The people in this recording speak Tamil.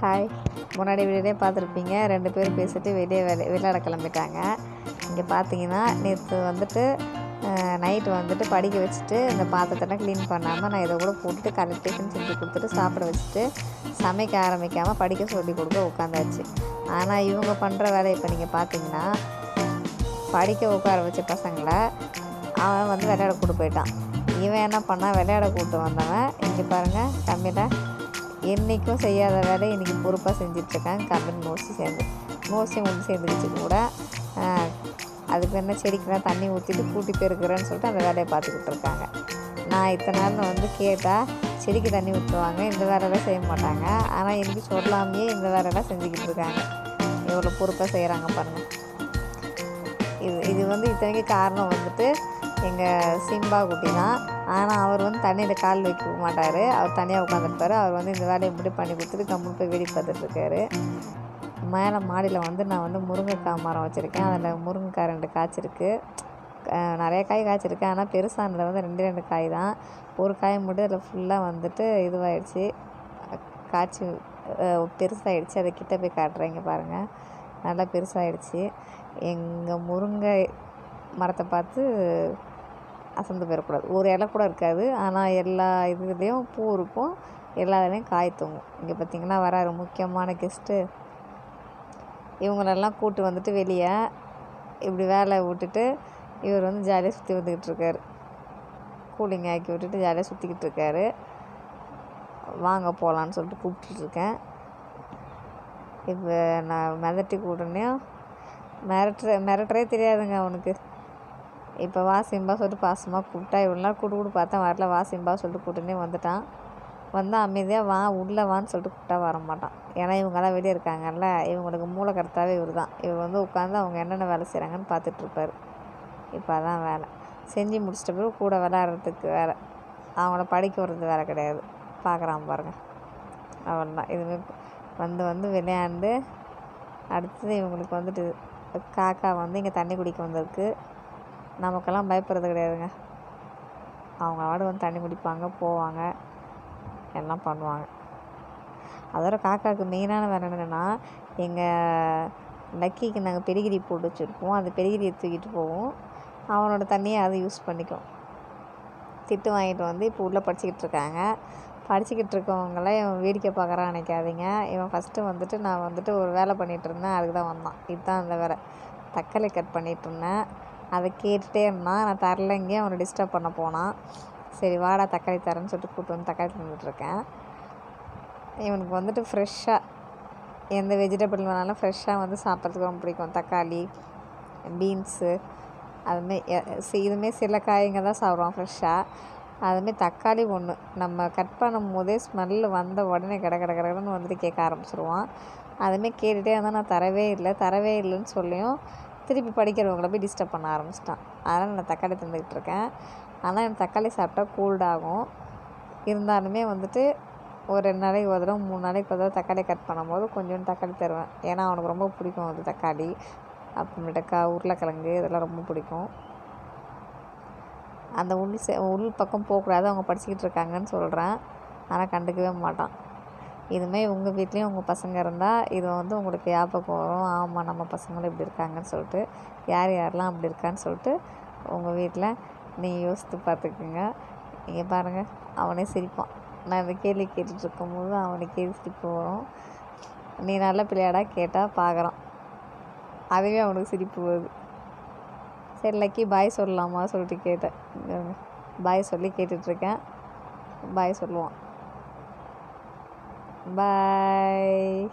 ஹாய். முன்னாடி வீடியோலே பார்த்துருப்பீங்க. 2 பேரும் பேசிட்டு வெளியே விளையாட கிளம்பிட்டாங்க. இங்கே பார்த்தீங்கன்னா, நேற்று வந்துட்டு நைட்டு வந்துட்டு படிக்க வச்சுட்டு இந்த பாத்திரத்தெல்லாம் க்ளீன் பண்ணாமல் நான் இதை கூட போட்டுட்டு காலையில் டிஃபன் செஞ்சு கொடுத்துட்டு சாப்பிட வச்சுட்டு சமைக்க ஆரம்பிக்காமல் படிக்க சொல்லி கொடுக்க உட்காந்தாச்சு. ஆனால் இவங்க பண்ணுற வேலை இப்போ நீங்கள் பார்த்தீங்கன்னா, படிக்க உட்கார வச்ச பசங்களை அவன் வந்து விளையாட கூட்டு போயிட்டான். இவன் என்ன பண்ணால் விளையாட கூப்பிட்டு வந்தவன் இங்கே பாருங்கள் கம்மியில் என்றைக்கும் செய்யாத வேலையை இன்றைக்கி பொறுப்பாக செஞ்சிட்ருக்காங்க. கம்மின்னு மோஸ்ட்லி வந்து சேர்ந்துக்கிச்சு கூட. அதுக்கு என்ன செடிக்கெலாம் தண்ணி ஊற்றிட்டு கூட்டி பெருக்கிறேன்னு சொல்லிட்டு அந்த வேலையை பார்த்துக்கிட்டு இருக்காங்க. நான் இத்தனை நாள் வந்து கேட்டால் செடிக்கு தண்ணி ஊற்றுவாங்க, இந்த வேலையெல்லாம் செய்ய மாட்டாங்க. ஆனால் எனக்கு சொல்லாமையே இந்த வேலையெல்லாம் செஞ்சுக்கிட்டு இருக்காங்க. எவ்வளோ பொறுப்பாக செய்கிறாங்க பாருங்கள். இது வந்து இத்தனைக்கு காரணம் வந்துட்டு எங்கள் சிம்பா குட்டி தான். ஆனால் அவர் வந்து தண்ணியில் கால் வைக்க மாட்டார். அவர் தனியாக உட்காந்துருப்பார். அவர் வந்து இந்த வேலையை மட்டும் பண்ணி கொடுத்துட்டு கம்முன்னு போய் வேடி பார்த்துட்ருக்காரு. மேலே மாடியில் வந்து நான் வந்து முருங்கைக்காய் மரம் வச்சுருக்கேன். அதில் முருங்கைக்காய் 2 காய்ச்சிருக்கு. நிறைய காய் காய்ச்சிருக்கு. ஆனால் பெருசானதில் வந்து 2 காய் தான். ஒரு காய் மட்டும் அதில் ஃபுல்லாக வந்துட்டு இதுவாகிடுச்சு, காய்ச்சி பெருசாகிடுச்சு. அதை கிட்ட போய் காட்டுறேன். இங்கே பாருங்கள், நல்லா பெருசாகிடுச்சு. எங்கள் முருங்கை மரத்தை பார்த்து அசந்து போயிடக்கூடாது. ஒரு இலை கூட இருக்காது, ஆனால் எல்லா இதுலேயும் பூ இருக்கும், எல்லா இதுலேயும் காய் தூங்கும். இங்கே பார்த்திங்கன்னா வராரு முக்கியமான கெஸ்ட்டு. இவங்களெல்லாம் கூப்பிட்டு வந்துட்டு வெளியே இப்படி வேலை விட்டுட்டு இவர் வந்து ஜாலியாக சுற்றி வந்துக்கிட்டு இருக்காரு. கூலிங் ஆக்கி விட்டுட்டு ஜாலியாக சுற்றிக்கிட்டு இருக்காரு. வாங்க போகலான்னு சொல்லிட்டு கூப்பிட்டுருக்கேன். இப்போ நான் மிதட்டி கூட்டனையும் மிரட்டுறே தெரியாதுங்க அவனுக்கு. இப்போ வா சிம்பா சொல்லிட்டு பாசமாக கூப்பிட்டா இவ்வளோ நாள் கூட்டு பார்த்தா வரல. வா சிம்பா சொல்லிட்டு கூட்டனே வந்துட்டான். வந்தால் அமைதியாக வா உள்ளே வான்னு சொல்லிட்டு கூப்பிட்டா வரமாட்டான். ஏன்னா இவங்கெல்லாம் வெளியே இருக்காங்கல்ல, இவங்களுக்கு மூளை கருத்தாவே இவர் தான். இவர் வந்து உட்காந்து அவங்க என்னென்ன வேலை செய்கிறாங்கன்னு பார்த்துட்ருப்பார். இப்போ அதான் வேலை செஞ்சு முடிச்சிட்ட பிறகு கூட விளையாடுறதுக்கு வேலை, அவங்கள படிக்க வர்றது வேலை கிடையாது. பார்க்குறான் பாருங்கள், அவ்வளோதான். இதுமாரி வந்து விளையாண்டு அடுத்தது இவங்களுக்கு வந்துட்டு காக்கா வந்து இங்கே தண்ணி குடிக்க வந்திருக்கு. நமக்கெல்லாம் பயப்படுறது கிடையாதுங்க. அவங்க வந்து தண்ணி குடிப்பாங்க, போவாங்க, எல்லாம் பண்ணுவாங்க. அதோட காக்காவுக்கு மெயினான வேலை என்னென்னா, எங்கள் லக்கிக்கு நாங்கள் பெடிகிரி போட்டு வச்சுருப்போம். அந்த பெடிகிரியை தூக்கிட்டு போவோம், அவனோட தண்ணியை அதை யூஸ் பண்ணிக்கும். திட்டு வாங்கிட்டு வந்து இப்போ உள்ளே படிச்சுக்கிட்டு இருக்காங்க. படிச்சுக்கிட்டு இருக்கவங்கள இவன் வேடிக்கை பார்க்குறான்னு நினைக்காதீங்க. இவன் ஃபஸ்ட்டு வந்துட்டு நான் வந்துட்டு ஒரு வேலை பண்ணிகிட்டு இருந்தேன், அதுக்கு தான் வந்தான். இதுதான் அந்த வேலை. தக்காளி கட் பண்ணிகிட்ருந்தேன். அதை கேட்டுகிட்டே இருந்தான். நான் தரலைங்க, அவனை டிஸ்டர்ப் பண்ண போனான். சரி வாடா தக்காளி தரேன்னு சொல்லிட்டு கூப்பிட்டு வந்து தக்காளி தந்துட்டுருக்கேன். இவனுக்கு வந்துட்டு ஃப்ரெஷ்ஷாக எந்த வெஜிடபிள் வேணாலும் ஃப்ரெஷ்ஷாக வந்து சாப்பிட்றதுக்கு ரொம்ப பிடிக்கும். தக்காளி, பீன்ஸு, அதுமாரி இதுமாரி சில காய்ங்க தான் சாப்பிடுவான் ஃப்ரெஷ்ஷாக. அதுமாரி தக்காளி ஒன்று நம்ம கட் பண்ணும் போதே ஸ்மெல்லு வந்த உடனே கடன்னு வந்துட்டு கேட்க ஆரம்பிச்சிருவான். அதுமாரி கேட்டுகிட்டே இருந்தால் நான் தரவே இல்லைன்னு சொல்லியும் திருப்பி படிக்கிறவங்கள போய் டிஸ்டர்ப் பண்ண ஆரம்பிச்சிட்டான். அதனால் நான் தக்காளி தந்துக்கிட்டு இருக்கேன். ஆனால் எனக்கு தக்காளி சாப்பிட்டா கோல்டாகும். இருந்தாலுமே வந்துட்டு ஒரு 2 நாளைக்கு ஒரு தடவை 3 நாளைக்கு ஒரு தடவை தக்காளி கட் பண்ணும்போது கொஞ்சோண்டு தக்காளி தருவேன். ஏன்னா அவனுக்கு ரொம்ப பிடிக்கும் அது தக்காளி. அப்புறமேட்டுக்கா உருளைக்கிழங்கு இதெல்லாம் ரொம்ப பிடிக்கும். அந்த உள் பக்கம் போகக்கூடாது, அவங்க படிச்சுக்கிட்டு இருக்காங்கன்னு சொல்கிறேன். ஆனால் கண்டுக்கவே மாட்டான். இதுமாரி உங்கள் வீட்லேயும் உங்கள் பசங்க இருந்தால் இது வந்து உங்களுக்கு ஞாபகம் வரும். ஆமாம், நம்ம பசங்களும் இப்படி இருக்காங்கன்னு சொல்லிட்டு, யாரெல்லாம் அப்படி இருக்கான்னு சொல்லிட்டு உங்கள் வீட்டில் நீங்கள் யோசித்து பார்த்துக்குங்க. இங்கே பாருங்கள், அவனே சிரிப்பான். நான் இந்த கேள்வி கேட்டுட்ருக்கும்போது அவனுக்கே சிரிப்பு வரும். நீ நல்ல பிள்ளையாடா கேட்டால் பார்க்குறான், அதுவே அவனுக்கு சிரிப்பு வருது. சரி லக்கி பாய் சொல்லலாமா சொல்லிட்டு கேட்டேன். பாய் சொல்லி கேட்டுட்ருக்கேன். பாய் சொல்லுவான். பாய்.